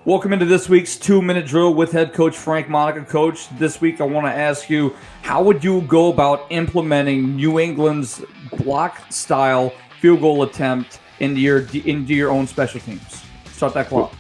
Welcome into this week's 2-minute drill with head coach Frank Monica. Coach, this week I want to ask you, how would you go about implementing New England's block-style field goal attempt into your own special teams? Start that clock.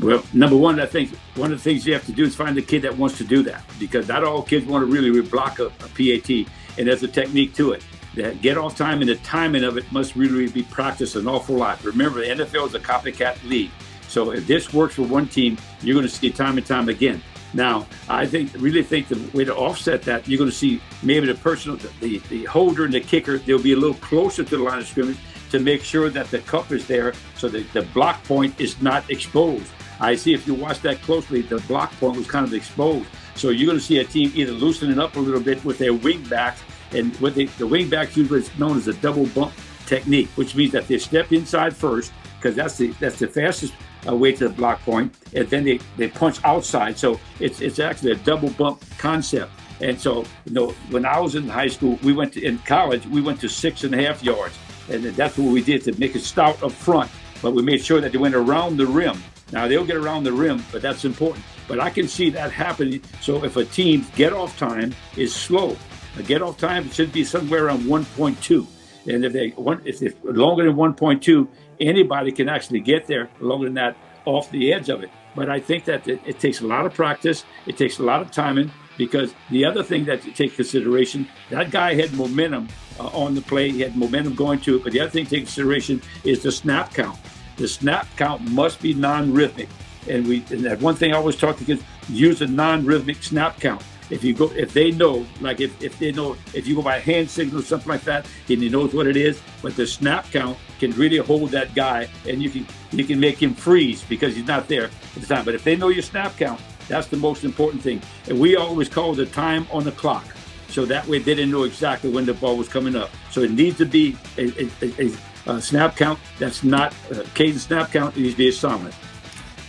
Well, number one, I think one of the things you have to do is find a kid that wants to do that, because not all kids want to really block a PAT, and there's a technique to it. The get off time and the timing of it must really be practiced an awful lot. Remember, the NFL is a copycat league. So if this works for one team, you're going to see it time and time again. Now, I really think the way to offset that, you're going to see maybe the holder and the kicker, they'll be a little closer to the line of scrimmage to make sure that the cup is there so that the block point is not exposed. I see if you watch that closely, the block point was kind of exposed. So you're going to see a team either loosening up a little bit with their wing backs, and what the wing backs usually is known as a double bump technique, which means that they step inside first, because that's the fastest way to the block point, and then they punch outside. So it's actually a double bump concept. And so, when I was in high school, in college, we went to 6.5 yards, and that's what we did to make it stout up front. But we made sure that they went around the rim. Now they'll get around the rim, but that's important. But I can see that happening. So if a team's get off time is slow, a get off time should be somewhere around 1.2. And if they're longer than 1.2, anybody can actually get there longer than that off the edge of it. But I think that it takes a lot of practice. It takes a lot of timing, because the other thing that you take consideration, that guy had momentum on the play. He had momentum going to it. But the other thing to take consideration is the snap count. The snap count must be non-rhythmic. And that one thing I always talk to kids, use a non-rhythmic snap count. If they know, like if you go by a hand signal or something like that, and he knows what it is, but the snap count can really hold that guy, and you can make him freeze because he's not there at the time. But if they know your snap count, that's the most important thing. And we always call the time on the clock, so that way they didn't know exactly when the ball was coming up. So it needs to be a snap count that's not a cadence snap count. It needs to be a solid.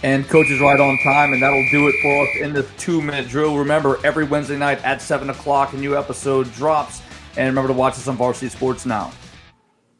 And Coach is right on time, and that'll do it for us in this 2-minute drill. Remember, every Wednesday night at 7 o'clock, a new episode drops. And remember to watch us on Varsity Sports Now.